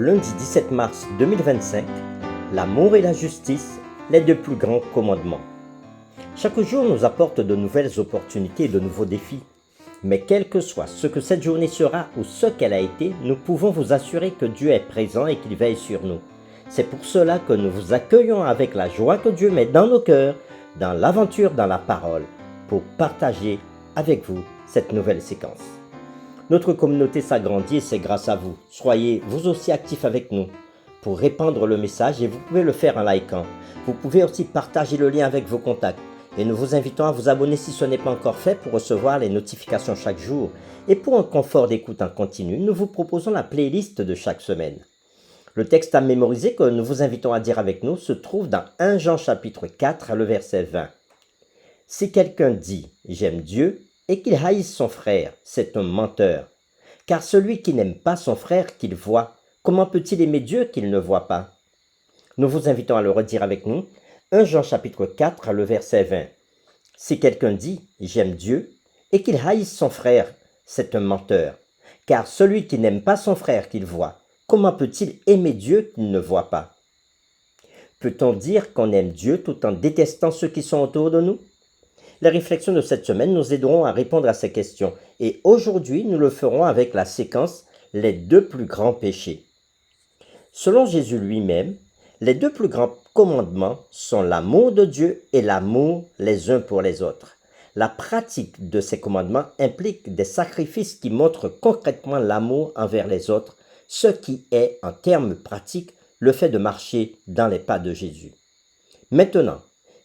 Lundi 17 mars 2025, l'amour et la justice, les deux plus grands commandements. Chaque jour nous apporte de nouvelles opportunités et de nouveaux défis. Mais quel que soit ce que cette journée sera ou ce qu'elle a été, nous pouvons vous assurer que Dieu est présent et qu'il veille sur nous. C'est pour cela que nous vous accueillons avec la joie que Dieu met dans nos cœurs, dans l'aventure, dans la parole, pour partager avec vous cette nouvelle séquence. Notre communauté s'agrandit et c'est grâce à vous. Soyez vous aussi actifs avec nous pour répandre le message et vous pouvez le faire en likant. Vous pouvez aussi partager le lien avec vos contacts et nous vous invitons à vous abonner si ce n'est pas encore fait pour recevoir les notifications chaque jour. Et pour un confort d'écoute en continu, nous vous proposons la playlist de chaque semaine. Le texte à mémoriser que nous vous invitons à dire avec nous se trouve dans 1 Jean chapitre 4, le verset 20. Si quelqu'un dit « J'aime Dieu » et qu'il haïsse son frère, c'est un menteur. Car celui qui n'aime pas son frère qu'il voit, comment peut-il aimer Dieu qu'il ne voit pas? Nous vous invitons à le redire avec nous. 1 Jean chapitre 4, le verset 20. Si quelqu'un dit « J'aime Dieu » et qu'il haïsse son frère, c'est un menteur. Car celui qui n'aime pas son frère qu'il voit, comment peut-il aimer Dieu qu'il ne voit pas? Peut-on dire qu'on aime Dieu tout en détestant ceux qui sont autour de nous? Les réflexions de cette semaine nous aideront à répondre à ces questions et aujourd'hui nous le ferons avec la séquence « Les deux plus grands péchés ». Selon Jésus lui-même, les deux plus grands commandements sont l'amour de Dieu et l'amour les uns pour les autres. La pratique de ces commandements implique des sacrifices qui montrent concrètement l'amour envers les autres, ce qui est, en termes pratiques, le fait de marcher dans les pas de Jésus. Maintenant,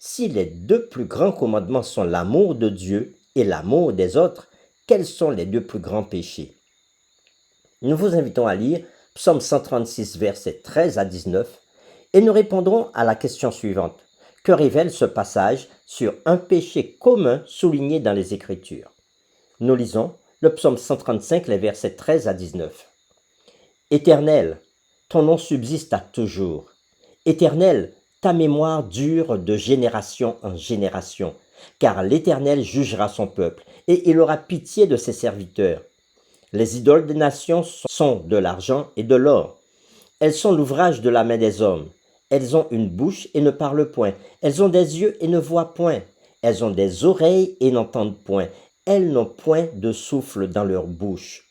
si les deux plus grands commandements sont l'amour de Dieu et l'amour des autres, quels sont les deux plus grands péchés? Nous vous invitons à lire Psaume 136, versets 13 à 19, et nous répondrons à la question suivante. Que révèle ce passage sur un péché commun souligné dans les Écritures? Nous lisons le Psaume 135, les versets 13 à 19. Éternel, ton nom subsiste à toujours. Éternel, ta mémoire dure de génération en génération, car l'Éternel jugera son peuple, et il aura pitié de ses serviteurs. Les idoles des nations sont de l'argent et de l'or. Elles sont l'ouvrage de la main des hommes. Elles ont une bouche et ne parlent point. Elles ont des yeux et ne voient point. Elles ont des oreilles et n'entendent point. Elles n'ont point de souffle dans leur bouche.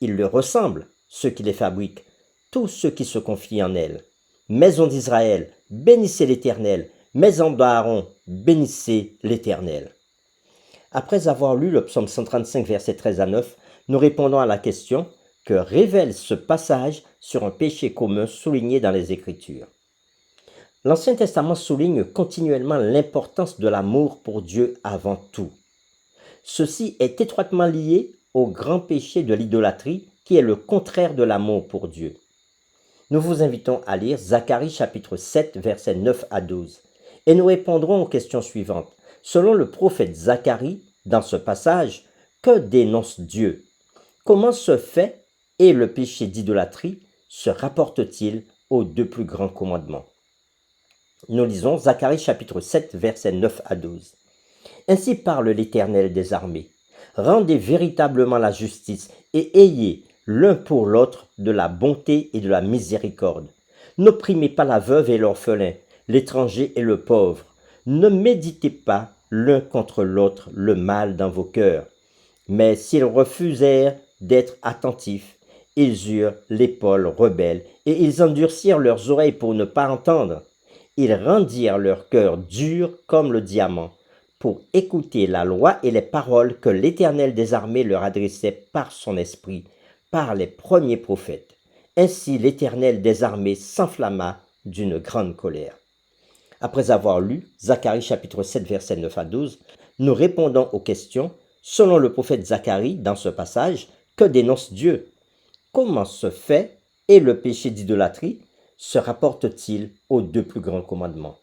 Ils leur ressemblent, ceux qui les fabriquent, tous ceux qui se confient en elles. Maison d'Israël, bénissez l'Éternel. Maison d'Aaron, bénissez l'Éternel. Après avoir lu le psaume 135, versets 13 à 9, nous répondons à la question que révèle ce passage sur un péché commun souligné dans les Écritures. L'Ancien Testament souligne continuellement l'importance de l'amour pour Dieu avant tout. Ceci est étroitement lié au grand péché de l'idolâtrie qui est le contraire de l'amour pour Dieu. Nous vous invitons à lire Zacharie chapitre 7, versets 9 à 12, et nous répondrons aux questions suivantes. Selon le prophète Zacharie, dans ce passage, que dénonce Dieu? Comment ce fait et le péché d'idolâtrie se rapportent-ils aux deux plus grands commandements? Nous lisons Zacharie chapitre 7, versets 9 à 12. Ainsi parle l'Éternel des armées. Rendez véritablement la justice et ayez l'un pour l'autre de la bonté et de la miséricorde. N'opprimez pas la veuve et l'orphelin, l'étranger et le pauvre. Ne méditez pas l'un contre l'autre le mal dans vos cœurs. Mais s'ils refusèrent d'être attentifs, ils eurent l'épaule rebelle et ils endurcirent leurs oreilles pour ne pas entendre. Ils rendirent leur cœur dur comme le diamant pour écouter la loi et les paroles que l'Éternel des armées leur adressait par son esprit, par les premiers prophètes. Ainsi l'Éternel des armées s'enflamma d'une grande colère. Après avoir lu Zacharie chapitre 7 versets 9 à 12, nous répondons aux questions. Selon le prophète Zacharie, dans ce passage, que dénonce Dieu? Comment ce fait et le péché d'idolâtrie se rapportent-ils aux deux plus grands commandements?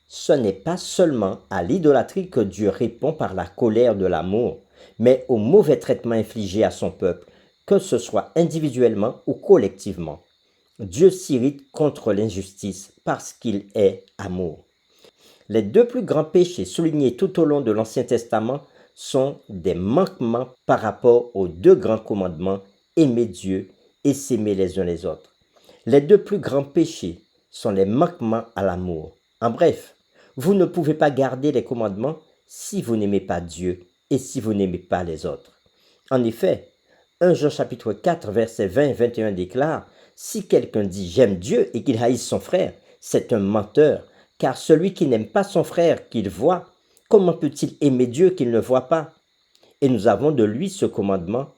Ce n'est pas seulement à l'idolâtrie que Dieu répond par la colère de l'amour, mais au mauvais traitement infligé à son peuple, que ce soit individuellement ou collectivement. Dieu s'irrite contre l'injustice parce qu'il est amour. Les deux plus grands péchés soulignés tout au long de l'Ancien Testament sont des manquements par rapport aux deux grands commandements, aimer Dieu et s'aimer les uns les autres. Les deux plus grands péchés sont les manquements à l'amour. En bref, vous ne pouvez pas garder les commandements si vous n'aimez pas Dieu et si vous n'aimez pas les autres. En effet, 1 Jean chapitre 4, versets 20 et 21 déclare « Si quelqu'un dit « j'aime Dieu » et qu'il haïsse son frère, c'est un menteur, car celui qui n'aime pas son frère qu'il voit, comment peut-il aimer Dieu qu'il ne voit pas ?» Et nous avons de lui ce commandement,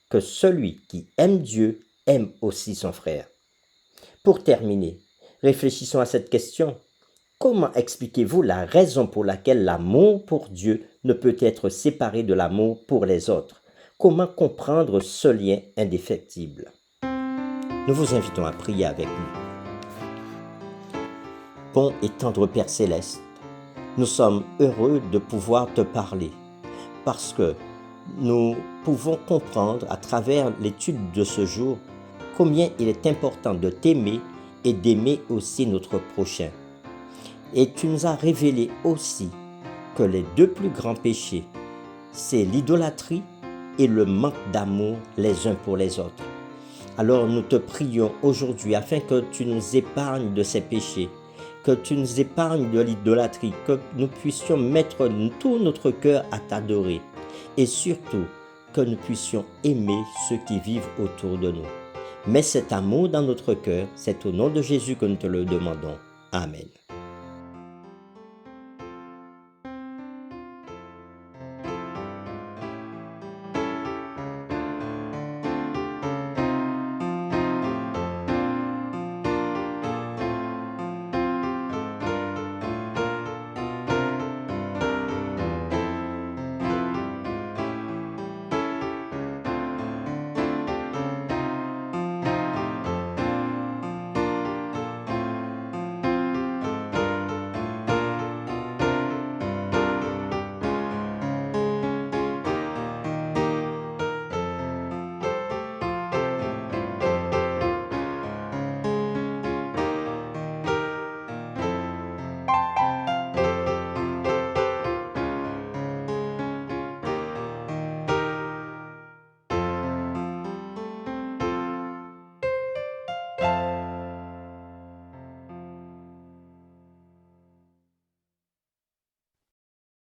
que celui qui aime Dieu aime aussi son frère. Pour terminer, réfléchissons à cette question. Comment expliquez-vous la raison pour laquelle l'amour pour Dieu ne peut être séparé de l'amour pour les autres? Comment comprendre ce lien indéfectible? Nous vous invitons à prier avec nous. Bon et tendre Père Céleste, nous sommes heureux de pouvoir te parler parce que nous pouvons comprendre à travers l'étude de ce jour combien il est important de t'aimer et d'aimer aussi notre prochain. Et tu nous as révélé aussi que les deux plus grands péchés, c'est l'idolâtrie et le manque d'amour les uns pour les autres. Alors nous te prions aujourd'hui afin que tu nous épargnes de ces péchés, que tu nous épargnes de l'idolâtrie, que nous puissions mettre tout notre cœur à t'adorer et surtout que nous puissions aimer ceux qui vivent autour de nous. Mets cet amour dans notre cœur, c'est au nom de Jésus que nous te le demandons. Amen.